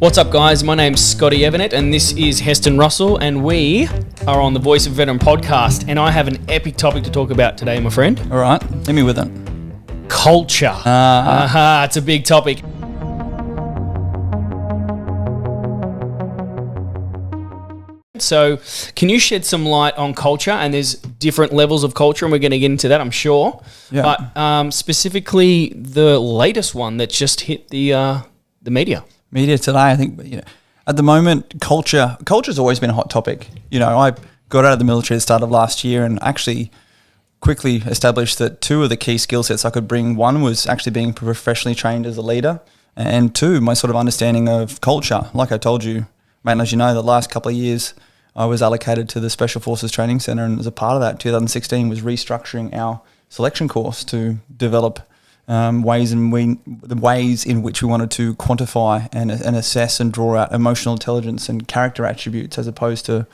What's up, guys? My name's Scotty Evanet, and this is Heston Russell, and we are on the Voice of a Veteran podcast, and I have an epic topic to talk about today, my friend. All right, hit me with it. Culture. It's a big topic. So, can you shed some light on culture? And there's different levels of culture, and we're going to get into that, I'm sure. Yeah. But specifically, the latest one that just hit the media. Media today, I think, at the moment, culture's always been a hot topic. I got out of the military at the start of last year and actually quickly established that two of the key skill sets I could bring. One was actually being professionally trained as a leader, and two, my sort of understanding of culture. Like I told you, mate, and as you know, the last couple of years, I was allocated to the Special Forces Training Centre, and as a part of that, 2016 was restructuring our selection course to develop the ways in which we wanted to quantify and assess and draw out emotional intelligence and character attributes, as opposed to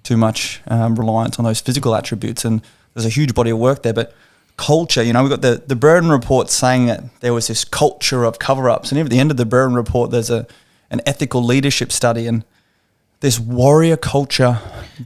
too much reliance on those physical attributes. And there's a huge body of work there. But culture, we've got the Burden Report saying that there was this culture of cover-ups, and even at the end of the Burden Report, there's an ethical leadership study, and this warrior culture,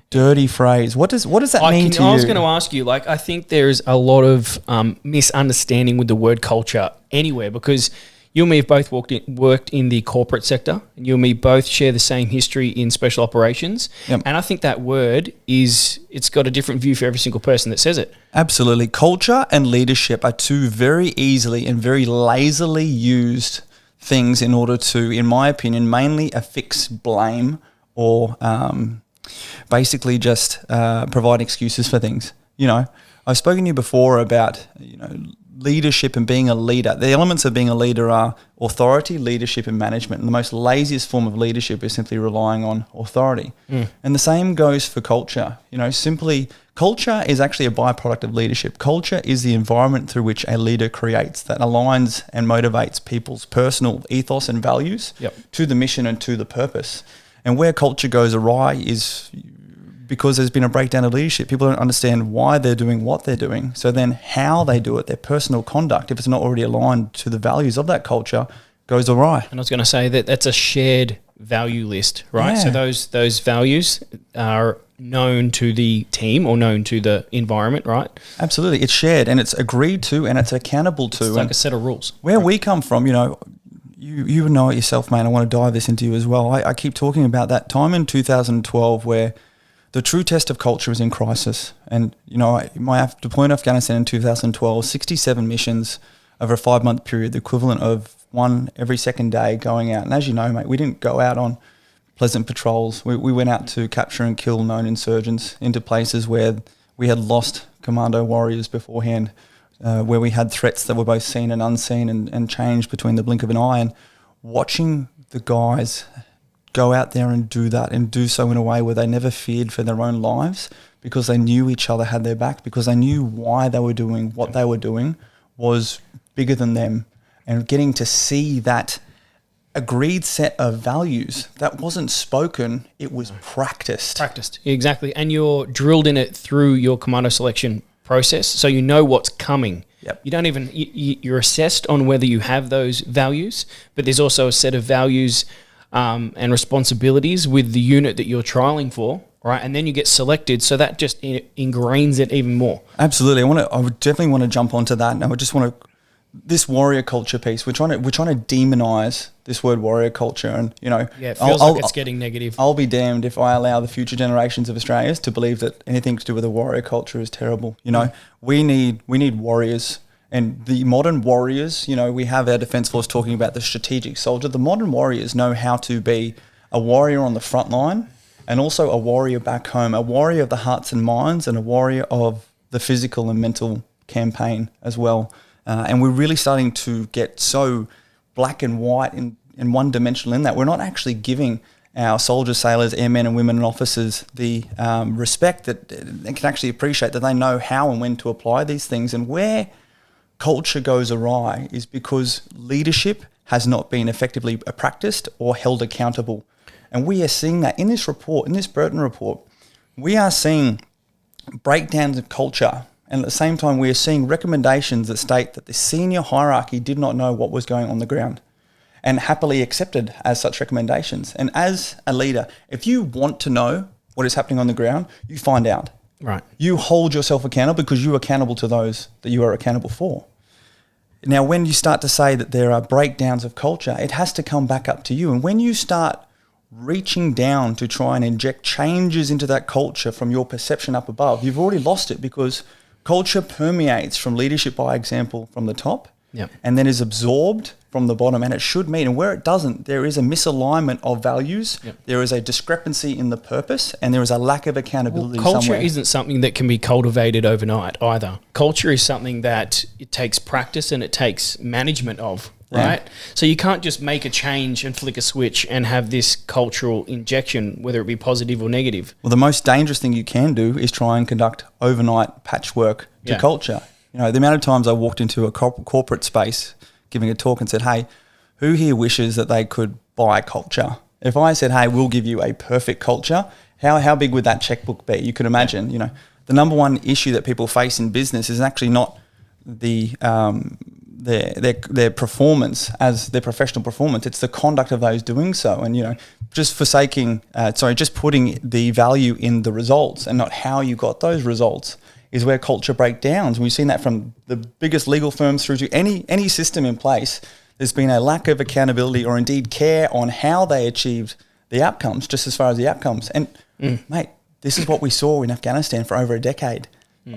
dirty phrase. What does that mean to you? I was going to ask you, I think there's a lot of misunderstanding with the word culture anywhere, because you and me have both worked in the corporate sector, and you and me both share the same history in special operations. Yep. And I think that word it's got a different view for every single person that says it. Absolutely. Culture and leadership are two very easily and very lazily used things in order to, in my opinion, mainly affix blame or basically just provide excuses for things. I've spoken to you before about leadership and being a leader. The elements of being a leader are authority, leadership, and management. And the most laziest form of leadership is simply relying on authority. And the same goes for culture. Simply, culture is actually a byproduct of leadership. Culture is the environment through which a leader creates that aligns and motivates people's personal ethos and values to the mission and to the purpose. And where culture goes awry is because there's been a breakdown of leadership. People don't understand why they're doing what they're doing. So then how they do it, their personal conduct, if it's not already aligned to the values of that culture, goes awry. And I was going to say that that's a shared value list, right? Yeah. So those values are known to the team or known to the environment, right? Absolutely. It's shared and it's agreed to and it's accountable to. It's like a set of rules. Where we come from, you know it yourself, mate. I want to dive this into you as well. I keep talking about that time in 2012 where the true test of culture was in crisis. And, my deployment to Afghanistan in 2012, 67 missions over a 5-month period, the equivalent of one every second day going out. And as you know, mate, we didn't go out on pleasant patrols. We went out to capture and kill known insurgents into places where we had lost commando warriors beforehand, where we had threats that were both seen and unseen and changed between the blink of an eye. And watching the guys go out there and do that and do so in a way where they never feared for their own lives because they knew each other had their back, because they knew why they were doing what they were doing was bigger than them. And getting to see that agreed set of values that wasn't spoken, it was practiced. Exactly. And you're drilled in it through your commando selection process, so you know what's coming. Yep. You don't even you're assessed on whether you have those values, but there's also a set of values and responsibilities with the unit that you're trialing for, right? And then you get selected, so that just ingrains it even more. Absolutely. I would definitely want to jump onto that, and I would just want to this warrior culture piece. We're trying to demonize this word warrior culture, and it feels like it's getting negative. I'll be damned if I allow the future generations of Australians to believe that anything to do with a warrior culture is terrible. We need warriors. And the modern warriors, we have our Defence Force talking about the strategic soldier. The modern warriors know how to be a warrior on the front line and also a warrior back home, a warrior of the hearts and minds and a warrior of the physical and mental campaign as well. And we're really starting to get so black and white and one-dimensional in that. We're not actually giving our soldiers, sailors, airmen and women and officers the respect that they can actually appreciate, that they know how and when to apply these things. And where culture goes awry is because leadership has not been effectively practiced or held accountable. And we are seeing that in this report, in this Burden Report. We are seeing breakdowns of culture, and at the same time we are seeing recommendations that state that the senior hierarchy did not know what was going on the ground. and happily accepted as such recommendations. And as a leader, if you want to know what is happening on the ground, you find out. Right. You hold yourself accountable because you're accountable to those that you are accountable for. Now, when you start to say that there are breakdowns of culture, it has to come back up to you. And when you start reaching down to try and inject changes into that culture from your perception up above, you've already lost it, because culture permeates from leadership by example from the top, and then is absorbed from the bottom, and it should meet. And where it doesn't, there is a misalignment of values, there is a discrepancy in the purpose, and there is a lack of accountability culture somewhere. isn't something that can be cultivated overnight either. Culture is something that it takes practice and it takes management of, right? So you can't just make a change and flick a switch and have this cultural injection, whether it be positive or negative. Well, the most dangerous thing you can do is try and conduct overnight patchwork to culture. You know, the amount of times I walked into a corporate space giving a talk and said, hey, who here wishes that they could buy culture? If I said, hey, we'll give you a perfect culture, how big would that checkbook be? You could imagine, you know, the number one issue that people face in business is actually not the their performance as their professional performance. It's the conduct of those doing so. And, you know, just putting the value in the results and not how you got those results is where culture breakdowns. We've seen that from the biggest legal firms through to any system in place. There's been a lack of accountability or indeed care on how they achieved the outcomes, just as far as the outcomes. And mate, this is what we saw in Afghanistan for over a decade.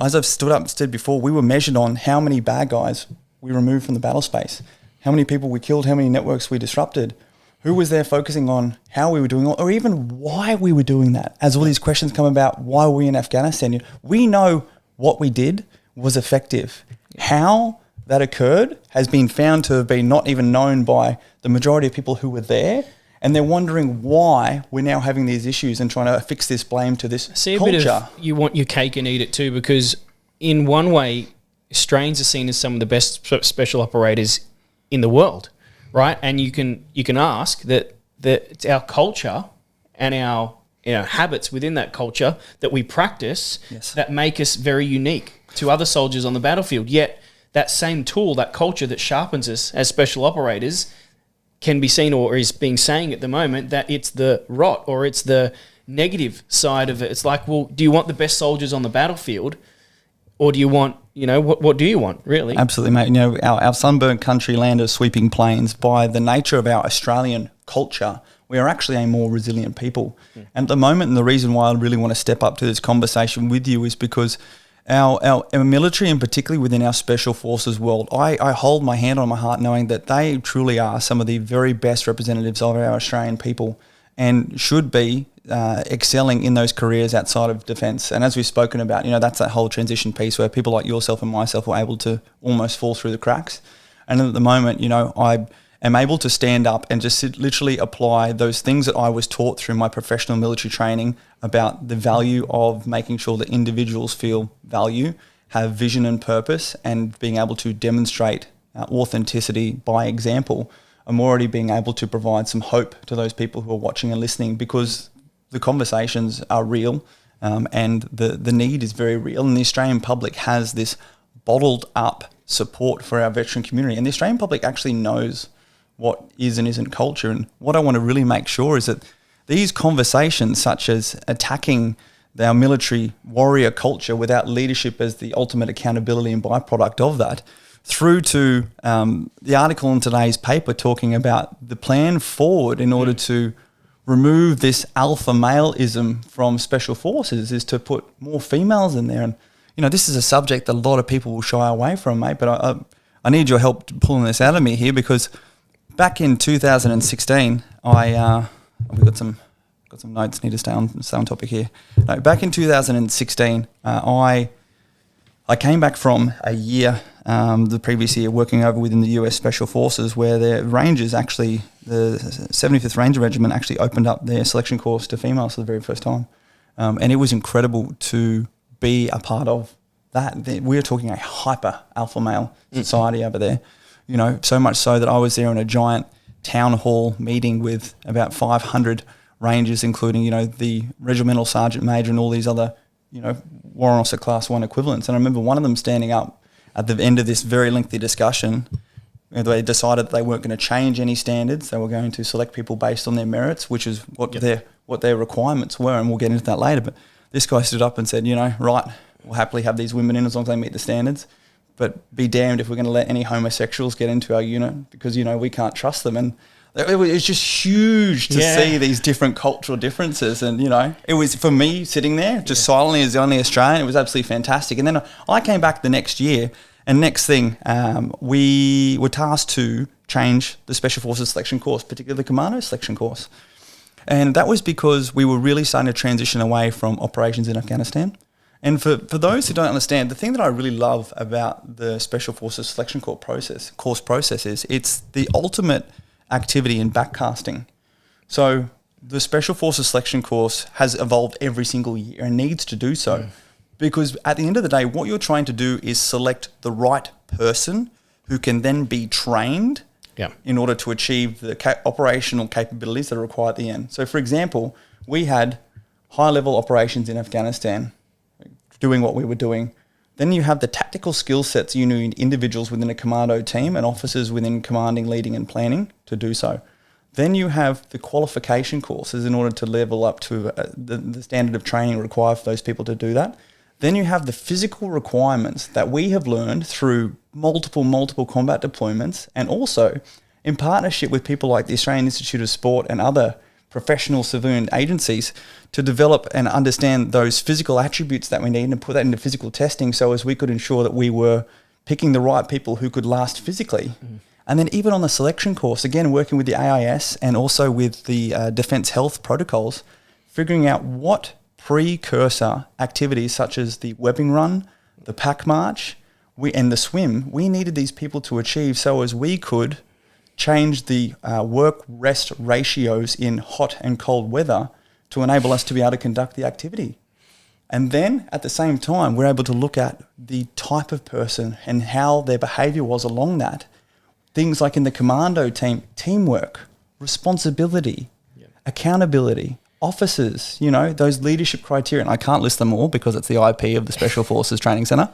As I've stood up and said before, we were measured on how many bad guys we removed from the battle space, how many people we killed, how many networks we disrupted, who was there focusing on how we were doing it, or even why we were doing that. As all these questions come about, why were we in Afghanistan? We know what we did was effective. How that occurred has been found to have been not even known by the majority of people who were there, and they're wondering why we're now having these issues and trying to fix this blame to this culture. Bit of you want your cake and eat it too, because in one way, Australians are seen as some of the best special operators in the world, right? And you can ask that it's our culture and our habits within that culture that we practice that make us very unique to other soldiers on the battlefield. Yet that same tool, that culture that sharpens us as special operators, can be seen, or is being saying at the moment, that it's the rot or it's the negative side of it. It's like, well, do you want the best soldiers on the battlefield, or do you want, what do you want, really? Absolutely, mate. You know, our sunburnt country, land of sweeping plains, by the nature of our Australian culture, we are actually a more resilient people. And at the moment, and the reason why I really want to step up to this conversation with you is because our military, and particularly within our special forces world, I hold my hand on my heart knowing that they truly are some of the very best representatives of our Australian people, and should be excelling in those careers outside of defence. And as we've spoken about, that's that whole transition piece where people like yourself and myself were able to almost fall through the cracks. And at the moment, I am able to stand up and just literally apply those things that I was taught through my professional military training about the value of making sure that individuals feel value, have vision and purpose, and being able to demonstrate authenticity by example. I'm already being able to provide some hope to those people who are watching and listening, because the conversations are real, and the need is very real. And the Australian public has this bottled up support for our veteran community. And the Australian public actually knows what is and isn't culture. And what I want to really make sure is that these conversations, such as attacking our military warrior culture without leadership as the ultimate accountability and byproduct of that, through to the article in today's paper talking about the plan forward in order to remove this alpha male-ism from special forces, is to put more females in there. And, this is a subject that a lot of people will shy away from, mate, but I need your help pulling this out of me here, because back in 2016, we've got some notes, need to stay on topic here. No, back in 2016, I came back from a year, the previous year, working over within the US Special Forces, where their Rangers actually, the 75th Ranger Regiment actually opened up their selection course to females for the very first time. And it was incredible to be a part of that. We're talking a hyper alpha male society over there, so much so that I was there in a giant town hall meeting with about 500 Rangers, including, the regimental sergeant major and all these other, warrant officer class 1 equivalents. And I remember one of them standing up at the end of this very lengthy discussion, They decided that they weren't going to change any standards. They were going to select people based on their merits, which is what their requirements were, and we'll get into that later. But this guy stood up and said, right, we'll happily have these women in as long as they meet the standards, but be damned if we're going to let any homosexuals get into our unit because, we can't trust them. And it was just huge to see these different cultural differences. And, it was, for me, sitting there just silently as the only Australian, it was absolutely fantastic. And then I came back the next year, and next thing, we were tasked to change the Special Forces selection course, particularly the Commando selection course. And that was because we were really starting to transition away from operations in Afghanistan. And for those who don't understand, the thing that I really love about the Special Forces selection course process is it's the ultimate activity in backcasting. So the Special Forces selection course has evolved every single year and needs to do so. Because at the end of the day, what you're trying to do is select the right person who can then be trained in order to achieve the operational capabilities that are required at the end. So, for example, we had high-level operations in Afghanistan doing what we were doing. Then you have the tactical skill sets you need individuals within a commando team and officers within commanding, leading and planning to do so. Then you have the qualification courses in order to level up to the standard of training required for those people to do that. Then you have the physical requirements that we have learned through multiple combat deployments, and also in partnership with people like the Australian Institute of Sport and other professional civilian agencies to develop and understand those physical attributes that we need and put that into physical testing so as we could ensure that we were picking the right people who could last physically. And then even on the selection course, again, working with the AIS and also with the Defence Health protocols, figuring out what precursor activities such as the webbing run, the pack march, and the swim, we needed these people to achieve so as we could change the work-rest ratios in hot and cold weather to enable us to be able to conduct the activity. And then at the same time, we're able to look at the type of person and how their behaviour was along that. Things like in the commando team, teamwork, responsibility, accountability, officers, those leadership criteria. And I can't list them all because it's the IP of the Special Forces Training Centre.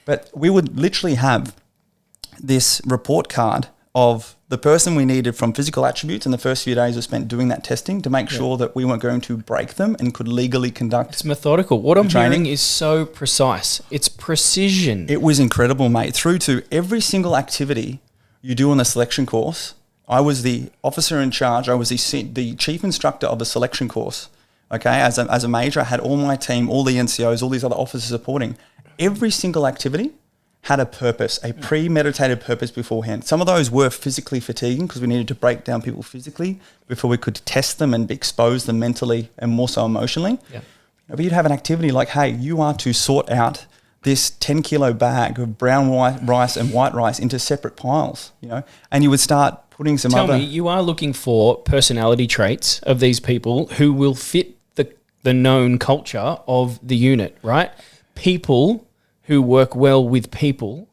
But we would literally have this report card of the person we needed from physical attributes, and the first few days were spent doing that testing to make sure that we weren't going to break them and could legally conduct. It's methodical. What I'm hearing is so precise. It's precision. It was incredible, mate. Through to every single activity you do on the selection course. I was the officer in charge. I was the chief instructor of the selection course. Okay, as a major, I had all my team, all the NCOs, all these other officers supporting. Every single activity had a purpose, a premeditated purpose beforehand. Some of those were physically fatiguing because we needed to break down people physically before we could test them and expose them mentally and more so emotionally. Yeah. But you'd have an activity like, hey, you are to sort out this 10-kilo bag of brown rice and white rice into separate piles, and you would start putting some Tell me, you are looking for personality traits of these people who will fit the known culture of the unit, right? People who work well with people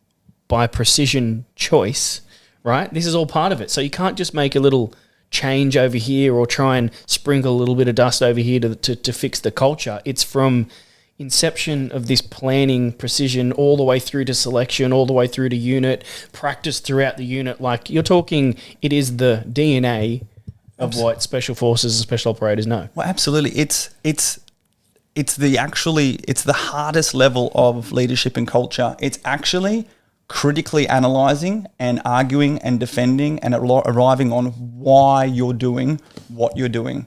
by precision choice, right? This is all part of it. So you can't just make a little change over here or try and sprinkle a little bit of dust over here to fix the culture. It's from inception of this planning precision all the way through to selection, all the way through to unit, practice throughout the unit. Like you're talking, it is the DNA of what Special Forces and Special Operators know. Well, absolutely. It's the hardest level of leadership and culture. It's actually critically analysing and arguing and defending and arriving on why you're doing what you're doing.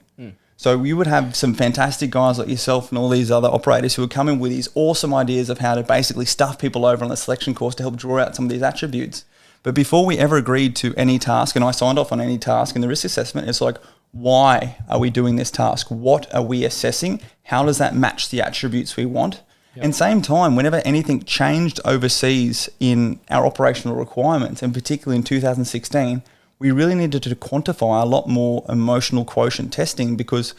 So you would have some fantastic guys like yourself and all these other operators who would come in with these awesome ideas of how to basically stuff people over on the selection course to help draw out some of these attributes. But before we ever agreed to any task, and I signed off on any task in the risk assessment, it's like, why are we doing this task? What are we assessing? How does that match the attributes we want? Yep. And same time, whenever anything changed overseas in our operational requirements, and particularly in 2016, we really needed to quantify a lot more emotional quotient testing, because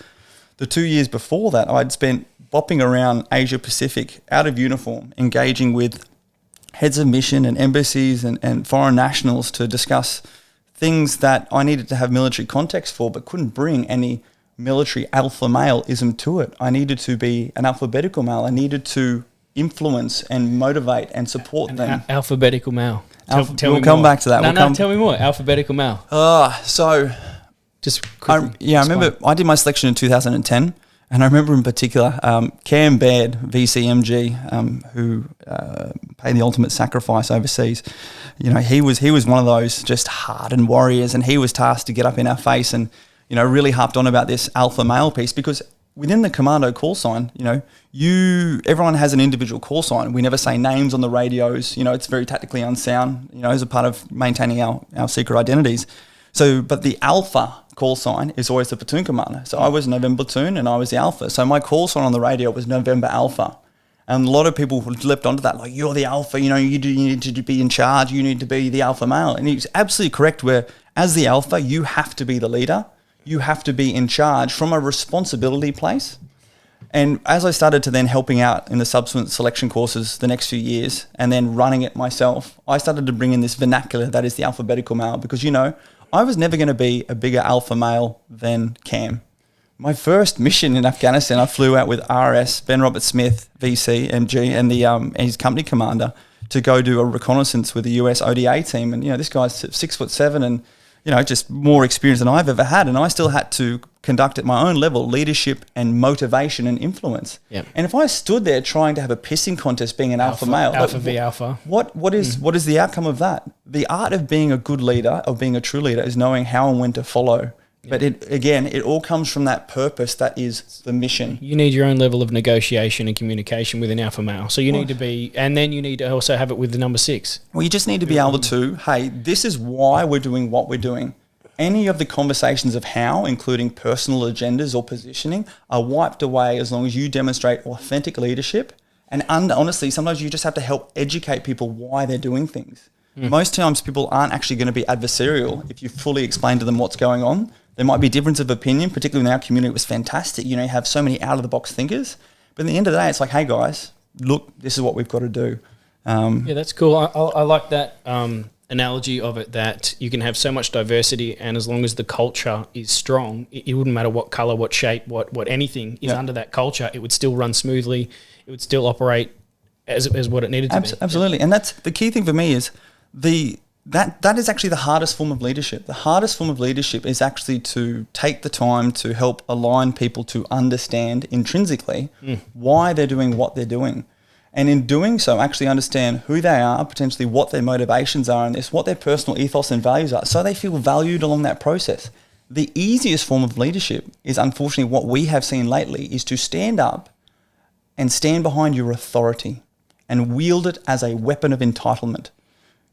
the 2 years before that, I'd spent bopping around Asia Pacific out of uniform, engaging with heads of mission and embassies and foreign nationals to discuss things that I needed to have military context for, but couldn't bring any military alpha male-ism to it. I needed to be an alphabetical male. I needed to influence and motivate and support them. Alphabetical male. We'll come back to that. Tell me more. Alphabetical male. So Just I quickly remember I did my selection in 2010, and I remember in particular Cam Baird, VCMG, who paid the ultimate sacrifice overseas. You know, he was one of those just hardened warriors, and he was tasked to get up in our face and, you know, really harped on about this alpha male piece, because within the commando call sign, you know, everyone has an individual call sign. We never say names on the radios. You know, it's very tactically unsound, you know, as a part of maintaining our secret identities. So, but the alpha call sign is always the platoon commander. So I was November platoon and I was the alpha. So my call sign on the radio was November Alpha. And a lot of people leapt onto that, like, you're the alpha, you know, you need to be in charge, you need to be the alpha male. And he's absolutely correct, where as the alpha, you have to be the leader. You have to be in charge from a responsibility place. And as I started to then helping out in the subsequent selection courses the next few years and then running it myself, I started to bring in this vernacular that is the alphabetical male, because, you know, I was never going to be a bigger alpha male than Cam. My first mission in Afghanistan, I flew out with RS, Ben Robert Smith, VC, MG, and his company commander to go do a reconnaissance with the US ODA team. And, you know, this guy's 6'7" and, you know, just more experience than I've ever had. And I still had to conduct at my own level leadership and motivation and influence. Yep. And if I stood there trying to have a pissing contest being an alpha male, Alpha v alpha. What is the outcome of that? The art of being a good leader, of being a true leader, is knowing how and when to follow. But it all comes from that purpose that is the mission. You need your own level of negotiation and communication with an alpha male. So you need to be, and then you need to also have it with the number 6. Well, you just need to be able to, hey, this is why we're doing what we're doing. Any of the conversations of how, including personal agendas or positioning, are wiped away as long as you demonstrate authentic leadership. And honestly, sometimes you just have to help educate people why they're doing things. Most times people aren't actually going to be adversarial if you fully explain to them what's going on. There might be difference of opinion, particularly in our community. It was fantastic. You know, you have so many out-of-the-box thinkers. But at the end of the day, it's like, hey, guys, look, this is what we've got to do. Yeah, that's cool. I like that analogy of it, that you can have so much diversity, and as long as the culture is strong, it wouldn't matter what colour, what shape, what anything is under that culture, it would still run smoothly. It would still operate as what it needed to be. Absolutely. And that's the key thing for me is that is actually the hardest form of leadership. The hardest form of leadership is actually to take the time to help align people to understand intrinsically why they're doing what they're doing. And in doing so, actually understand who they are, potentially what their motivations are in this, what their personal ethos and values are, so they feel valued along that process. The easiest form of leadership is, unfortunately, what we have seen lately, is to stand up and stand behind your authority and wield it as a weapon of entitlement.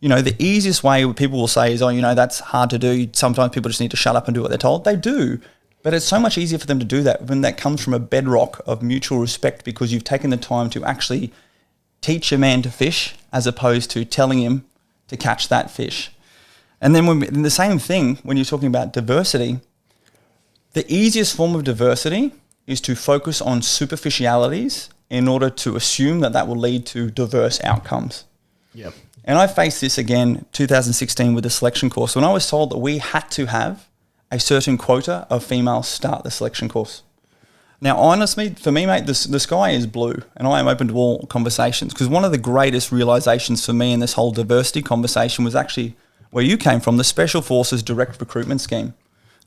You know, the easiest way people will say is, oh, you know, that's hard to do. Sometimes people just need to shut up and do what they're told. They do. But it's so much easier for them to do that when that comes from a bedrock of mutual respect, because you've taken the time to actually teach a man to fish as opposed to telling him to catch that fish. And then the same thing when you're talking about diversity, the easiest form of diversity is to focus on superficialities in order to assume that will lead to diverse outcomes. Yep. And I faced this again 2016 with the selection course, when I was told that we had to have a certain quota of females start the selection course. Now, honestly, for me, mate, the sky is blue, and I am open to all conversations, because one of the greatest realizations for me in this whole diversity conversation was actually where you came from, the Special Forces Direct Recruitment Scheme.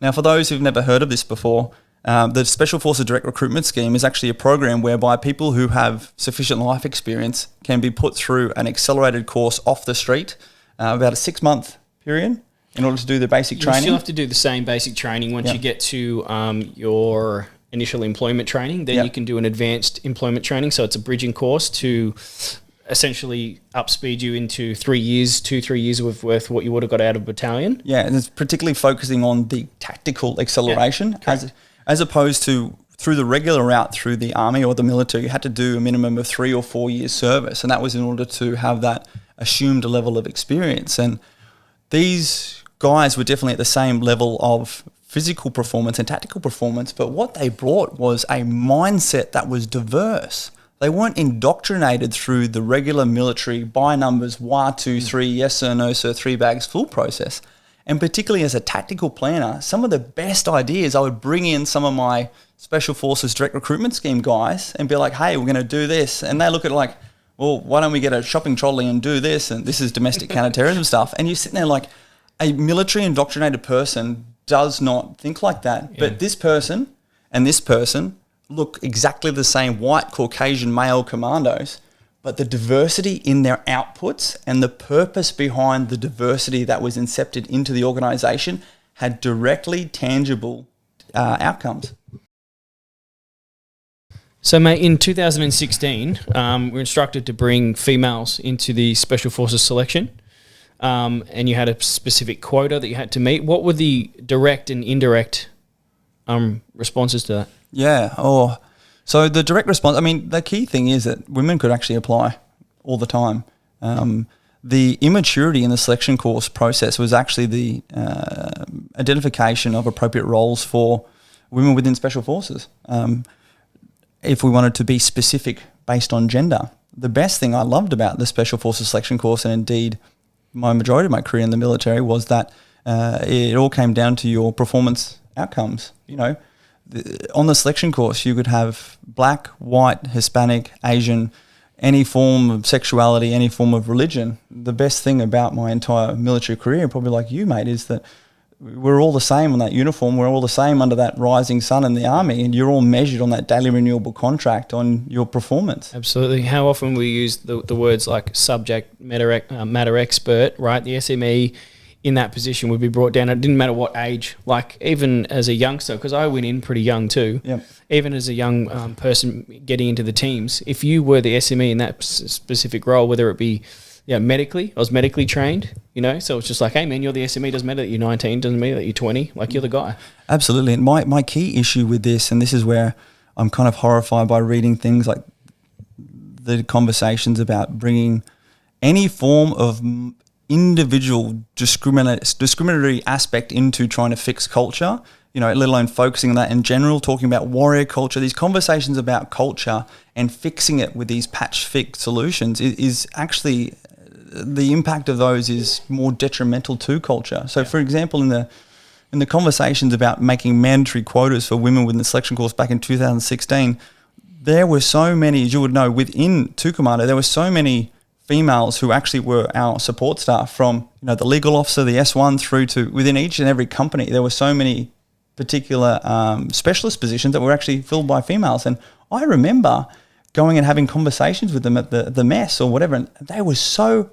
Now, for those who've never heard of this before, the Special Forces Direct Recruitment Scheme is actually a program whereby people who have sufficient life experience can be put through an accelerated course off the street, about a 6-month period, in order to do the basic training. You still have to do the same basic training once you get to your initial employment training. Then you can do an advanced employment training. So it's a bridging course to essentially upspeed you into 3 years, 2-3 years worth what you would have got out of battalion. Yeah, and it's particularly focusing on the tactical acceleration as opposed to through the regular route through the army or the military. You had to do a minimum of 3 or 4 years service, and that was in order to have that assumed level of experience. And these guys were definitely at the same level of physical performance and tactical performance, but what they brought was a mindset that was diverse. They weren't indoctrinated through the regular military by numbers, wah, 2, 3, yes sir, no sir, 3 bags full process. And particularly as a tactical planner, some of the best ideas, I would bring in some of my Special Forces Direct Recruitment Scheme guys and be like, hey, we're going to do this. And they look at it like, well, why don't we get a shopping trolley and do this? And this is domestic counterterrorism stuff. And you're sitting there like, a military indoctrinated person does not think like that. Yeah. But this person and this person look exactly the same, white Caucasian male commandos, but the diversity in their outputs and the purpose behind the diversity that was incepted into the organisation had directly tangible outcomes. So, mate, in 2016, we're instructed to bring females into the Special Forces selection, and you had a specific quota that you had to meet. What were the direct and indirect responses to that? Yeah. So the direct response, I mean, the key thing is that women could actually apply all the time. The immaturity in the selection course process was actually the identification of appropriate roles for women within Special Forces. If we wanted to be specific based on gender, the best thing I loved about the Special Forces selection course, and indeed my majority of my career in the military, was that it all came down to your performance outcomes. You know, on the selection course, you could have black, white, Hispanic, Asian, any form of sexuality, any form of religion. The best thing about my entire military career, probably like you, mate, is that we're all the same on that uniform. We're all the same under that rising sun in the army, and you're all measured on that daily renewable contract on your performance. Absolutely. How often we use the words like subject matter expert, right? The SME in that position would be brought down. It didn't matter what age, like even as a youngster, because I went in pretty young too. Yep. Even as a young person getting into the teams, if you were the SME in that specific role, whether it be medically, I was medically trained, so it's just like, hey man, you're the SME, doesn't matter that you're 19, doesn't matter that you're 20, like you're the guy. Absolutely. And my key issue with this, and this is where I'm kind of horrified by reading things like the conversations about bringing any form of individual discriminatory aspect into trying to fix culture, let alone focusing on that in general, talking about warrior culture. These conversations about culture and fixing it with these patch fix solutions is actually, the impact of those is more detrimental to culture. So, for example, in the conversations about making mandatory quotas for women within the selection course back in 2016, there were so many, as you would know, within Two Commando, there were so many females who actually were our support staff, from the legal officer, the S1, through to within each and every company. There were so many particular specialist positions that were actually filled by females. And I remember going and having conversations with them at the mess or whatever, and they were so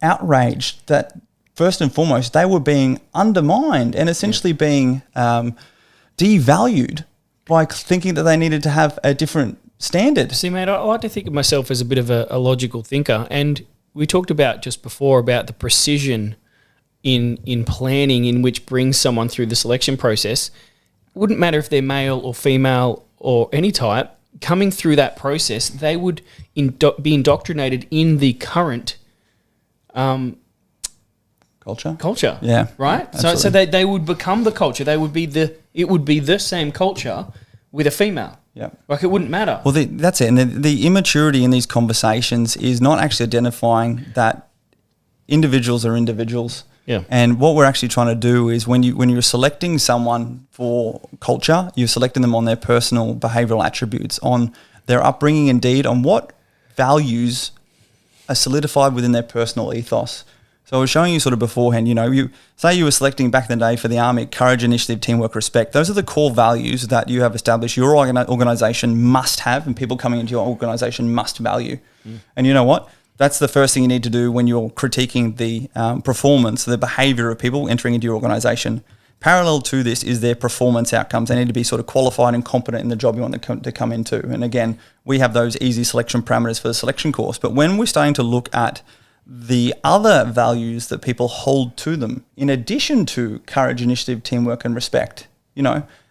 outraged that first and foremost they were being undermined and essentially being devalued by thinking that they needed to have a different standard. See, mate, I like to think of myself as a bit of a logical thinker, and we talked about just before about the precision in planning in which brings someone through the selection process. It wouldn't matter if they're male or female or any type. Coming through that process, they would be indoctrinated in the current culture. Yeah. Right? Absolutely. So they would become the culture. It would be the same culture with a female. Yeah. Like it wouldn't matter. Well, that's it. And the immaturity in these conversations is not actually identifying that individuals are individuals. Yeah. And what we're actually trying to do is when you're selecting someone for culture, you're selecting them on their personal behavioural attributes, on their upbringing, indeed, on what values are solidified within their personal ethos. So I was showing you sort of beforehand, you say you were selecting back in the day for the Army, courage, initiative, teamwork, respect. Those are the core values that you have established your organisation must have, and people coming into your organisation must value. And you know what? That's the first thing you need to do when you're critiquing the performance, the behaviour of people entering into your organisation. Parallel to this is their performance outcomes. They need to be sort of qualified and competent in the job you want them to come into. And again, we have those easy selection parameters for the selection course. But when we're starting to look at the other values that people hold to them, in addition to courage, initiative, teamwork, and respect,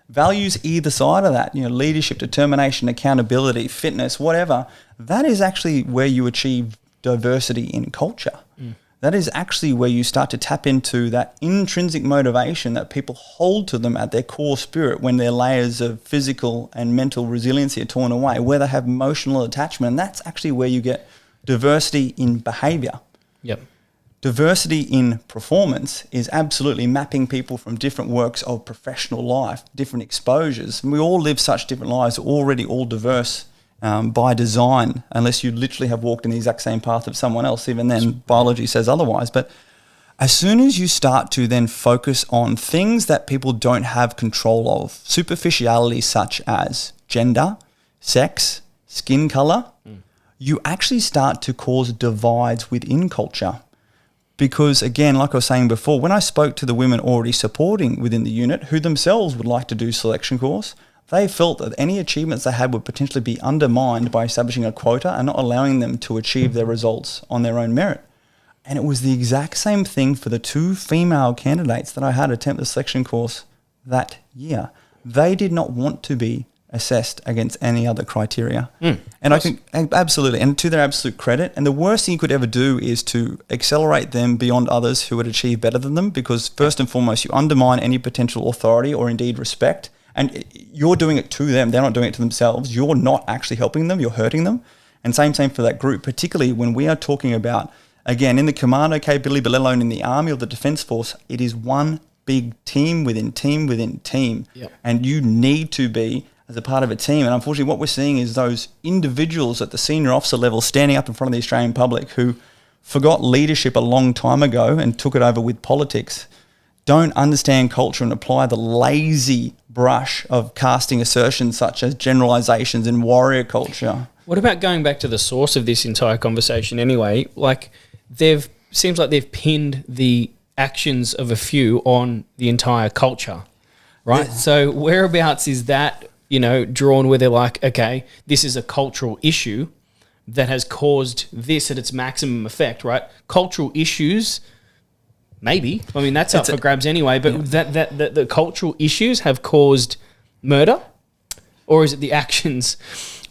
values either side of that, leadership, determination, accountability, fitness, whatever, that is actually where you achieve diversity in culture. That is actually where you start to tap into that intrinsic motivation that people hold to them at their core spirit when their layers of physical and mental resiliency are torn away, where they have emotional attachment. And that's actually where you get diversity in behavior. Yep. Diversity in performance is absolutely mapping people from different works of professional life, different exposures. And we all live such different lives, already all diverse by design, unless you literally have walked in the exact same path of someone else. Even then, biology says otherwise. But as soon as you start to then focus on things that people don't have control of, superficiality such as gender, sex, skin color, you actually start to cause divides within culture. Because again, like I was saying before, when I spoke to the women already supporting within the unit who themselves would like to do selection course, they felt that any achievements they had would potentially be undermined by establishing a quota and not allowing them to achieve their results on their own merit. And it was the exact same thing for the 2 female candidates that I had attempt the selection course that year. They did not want to be assessed against any other criteria. And I think absolutely, and to their absolute credit, and the worst thing you could ever do is to accelerate them beyond others who would achieve better than them, because first and foremost, you undermine any potential authority or indeed respect. And you're doing it to them. They're not doing it to themselves. You're not actually helping them. You're hurting them. And same for that group, particularly when we are talking about, again, in the commando capability, but let alone in the Army or the Defence Force, it is one big team within team within team. Yep. And you need to be as a part of a team. And unfortunately, what we're seeing is those individuals at the senior officer level standing up in front of the Australian public who forgot leadership a long time ago and took it over with politics, don't understand culture and apply the lazy brush of casting assertions such as generalizations in warrior culture. What about going back to the source of this entire conversation anyway? Like, seems like they've pinned the actions of a few on the entire culture, right? Yeah. So whereabouts is that, drawn where they're like, okay, this is a cultural issue that has caused this at its maximum effect, right? Cultural issues, maybe. I mean, that's up for grabs anyway, but that the cultural issues have caused murder? Or is it the actions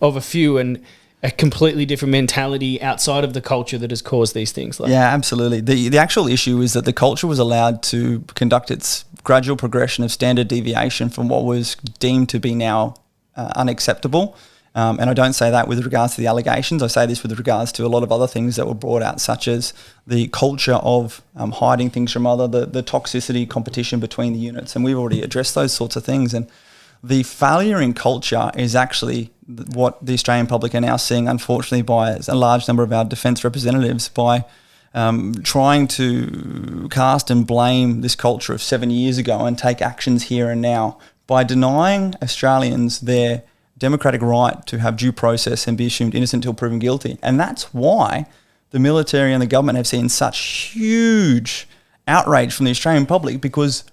of a few and a completely different mentality outside of the culture that has caused these things? Yeah, absolutely. The actual issue is that the culture was allowed to conduct its gradual progression of standard deviation from what was deemed to be now unacceptable. And I don't say that with regards to the allegations. I say this with regards to a lot of other things that were brought out, such as the culture of hiding things from the toxicity competition between the units. And we've already addressed those sorts of things. And the failure in culture is actually what the Australian public are now seeing, unfortunately, by a large number of our defence representatives, by trying to cast and blame this culture of 7 years ago and take actions here and now, by denying Australians their democratic right to have due process and be assumed innocent until proven guilty. And that's why the military and the government have seen such huge outrage from the Australian public, because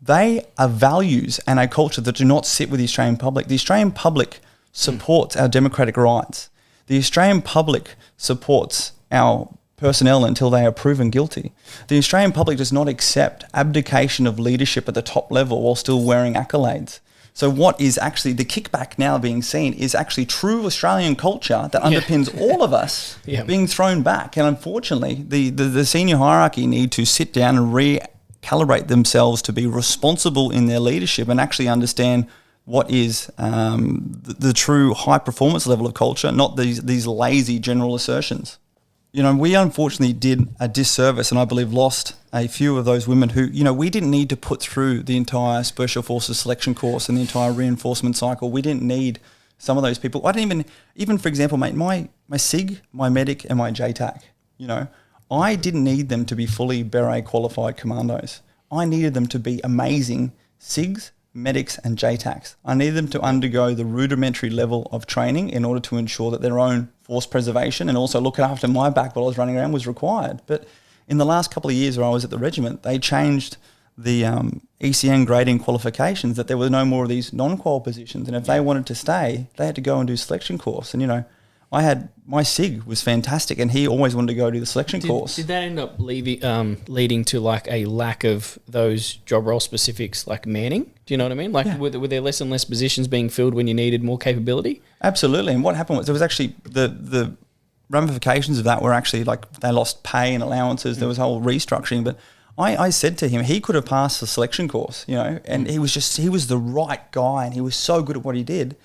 they are values and a culture that do not sit with the Australian public. The Australian public supports our democratic rights. The Australian public supports our personnel until they are proven guilty. The Australian public does not accept abdication of leadership at the top level while still wearing accolades. So what is actually the kickback now being seen is actually true Australian culture that underpins all of us being thrown back. And unfortunately, the senior hierarchy need to sit down and recalibrate themselves to be responsible in their leadership and actually understand what is the true high performance level of culture, not these lazy general assertions. We unfortunately did a disservice and I believe lost a few of those women who, we didn't need to put through the entire Special Forces selection course and the entire reinforcement cycle. We didn't need some of those people. I didn't even for example, mate, my SIG, my medic and my JTAC, I didn't need them to be fully beret qualified commandos. I needed them to be amazing SIGs, medics and JTACs. I needed them to undergo the rudimentary level of training in order to ensure that their own force preservation and also looking after my back while I was running around was required. But in the last couple of years where I was at the regiment, they changed the ECN grading qualifications, that there were no more of these non-qual positions. And if they wanted to stay, they had to go and do selection course. And, I had my SIG was fantastic and he always wanted to go do the selection course. Did that end up leading to like a lack of those job role specifics like manning? Do you know what I mean? Like were there less and less positions being filled when you needed more capability? Absolutely. And what happened was there was actually the ramifications of that were actually like they lost pay and allowances. There was a whole restructuring. But I said to him, he could have passed the selection course, and he was the right guy and he was so good at what he did.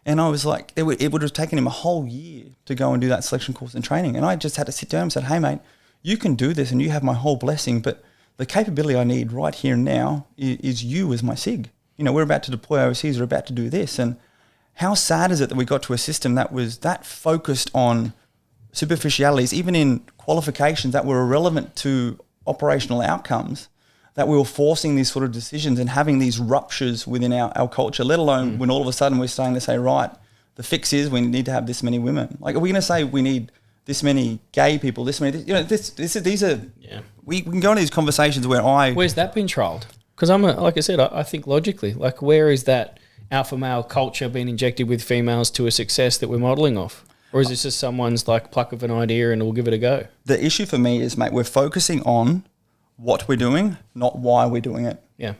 And I was like, it would have taken him a whole year to go and do that selection course and training. And I just had to sit down and said, hey, mate, you can do this and you have my whole blessing. But the capability I need right here and now is you as my SIG. We're about to deploy overseas. We're about to do this. And how sad is it that we got to a system that was that focused on superficialities, even in qualifications that were irrelevant to operational outcomes, that we were forcing these sort of decisions and having these ruptures within our culture, let alone when all of a sudden we're starting to say, right, the fix is we need to have this many women. Like, are we going to say we need this many gay people, these are, we can go into these conversations where's that been trialled? Because like I said, I think logically, like, where is that alpha male culture being injected with females to a success that we're modelling off? Or is this just someone's like pluck of an idea and we'll give it a go? The issue for me is, mate, we're focusing on what we're doing, not why we're doing it. Yeah.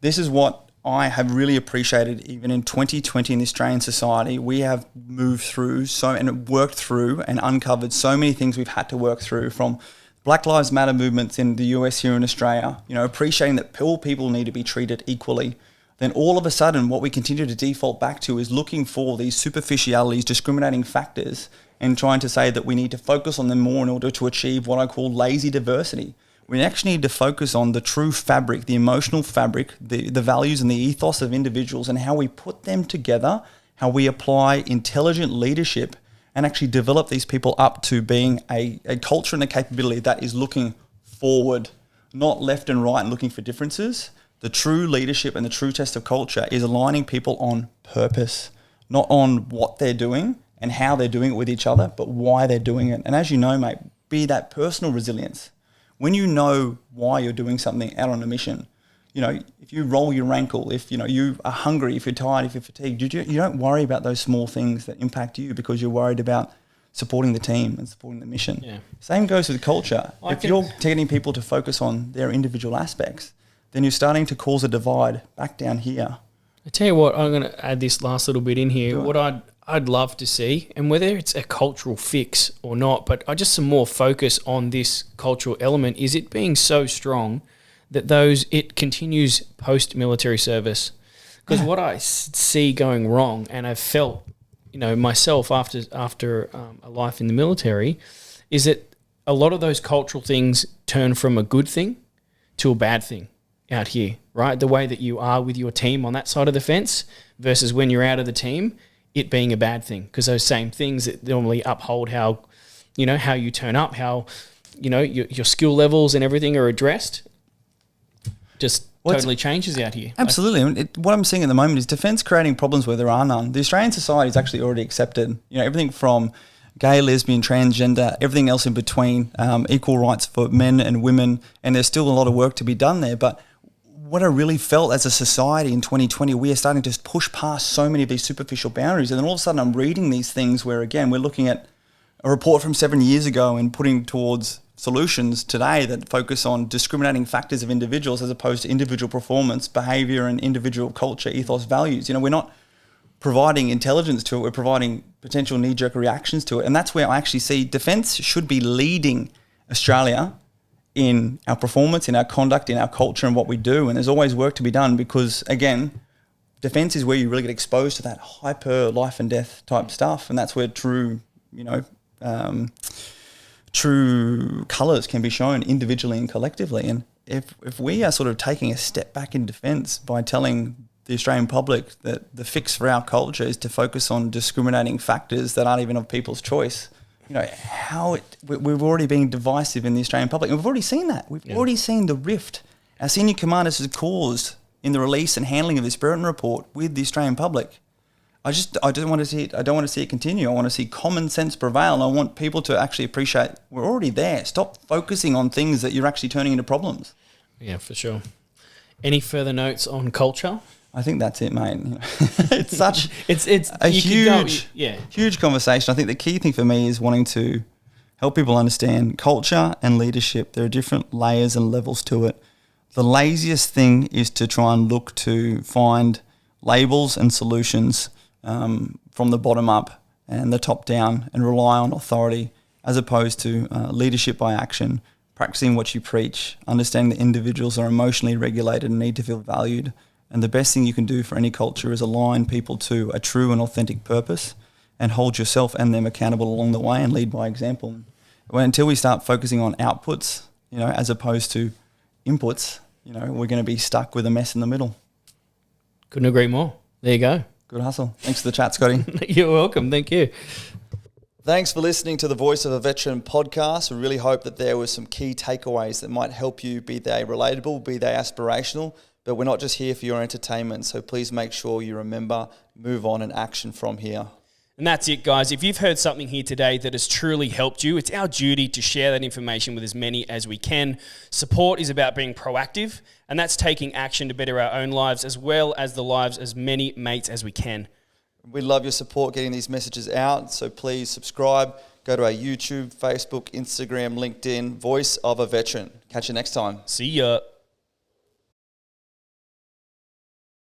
This is what I have really appreciated even in 2020 in the Australian society. We have moved through and worked through and uncovered so many things we've had to work through, from Black Lives Matter movements in the US, here in Australia, appreciating that all people need to be treated equally. Then all of a sudden what we continue to default back to is looking for these superficialities, discriminating factors, and trying to say that we need to focus on them more in order to achieve what I call lazy diversity. We actually need to focus on the true fabric, the emotional fabric, the values and the ethos of individuals, and how we put them together, how we apply intelligent leadership and actually develop these people up to being a culture and a capability that is looking forward, not left and right and looking for differences. The true leadership and the true test of culture is aligning people on purpose, not on what they're doing and how they're doing it with each other, but why they're doing it. And as you know, mate, be that personal resilience. When you know why you're doing something out on a mission, if you roll your ankle, if you are hungry, if you're tired, if you're fatigued, you don't worry about those small things that impact you, because you're worried about supporting the team and supporting the mission. Yeah. Same goes with culture. If you're getting people to focus on their individual aspects, then you're starting to cause a divide back down here. I tell you what, I'm going to add this last little bit in here. What I'd love to see, and whether it's a cultural fix or not, but just some more focus on this cultural element, is it being so strong that it continues post-military service. Because what I see going wrong, and I've felt, myself after a life in the military, is that a lot of those cultural things turn from a good thing to a bad thing out here, right? The way that you are with your team on that side of the fence versus when you're out of the team, it being a bad thing, because those same things that normally uphold how you turn up, how, your skill levels and everything are addressed, just totally changes out here. Absolutely. What I'm seeing at the moment is defence creating problems where there are none. The Australian society is actually already accepted, everything from gay, lesbian, transgender, everything else in between, equal rights for men and women, and there's still a lot of work to be done there. But what I really felt as a society in 2020, we are starting to push past so many of these superficial boundaries. And then all of a sudden I'm reading these things where, again, we're looking at a report from 7 years ago and putting towards solutions today that focus on discriminating factors of individuals as opposed to individual performance, behaviour and individual culture, ethos, values. We're not providing intelligence to it, we're providing potential knee-jerk reactions to it. And that's where I actually see defence should be leading Australia in our performance, in our conduct, in our culture and what we do. And there's always work to be done because, again, defence is where you really get exposed to that hyper life and death type stuff. And that's where true colours can be shown individually and collectively. And if we are sort of taking a step back in defence by telling the Australian public that the fix for our culture is to focus on discriminating factors that aren't even of people's choice, we've already been divisive in the Australian public. And we've already seen that. We've already seen the rift our senior commanders has caused in the release and handling of this Brereton report with the Australian public. I don't want to see it continue. I want to see common sense prevail. And I want people to actually appreciate we're already there. Stop focusing on things that you're actually turning into problems. Yeah, for sure. Any further notes on culture? I think that's it, mate. It's such it's a huge conversation. I think the key thing for me is wanting to help people understand culture and leadership. There are different layers and levels to it. The laziest thing is to try and look to find labels and solutions from the bottom up and the top down and rely on authority as opposed to leadership by action, practicing what you preach, understanding that individuals are emotionally regulated and need to feel valued. And the best thing you can do for any culture is align people to a true and authentic purpose and hold yourself and them accountable along the way and lead by example. Until we start focusing on outputs, as opposed to inputs, we're going to be stuck with a mess in the middle. Couldn't agree more. There you go. Good hustle. Thanks for the chat, Scotty. You're welcome. Thank you. Thanks for listening to the Voice of a Veteran podcast. We really hope that there were some key takeaways that might help you, be they relatable, be they aspirational. But we're not just here for your entertainment, so please make sure you remember, move on, and action from here. And that's it, guys. If you've heard something here today that has truly helped you, it's our duty to share that information with as many as we can. Support is about being proactive, and that's taking action to better our own lives as well as the lives as many mates as we can. We love your support getting these messages out, so please subscribe. Go to our YouTube, Facebook, Instagram, LinkedIn, Voice of a Veteran. Catch you next time. See ya.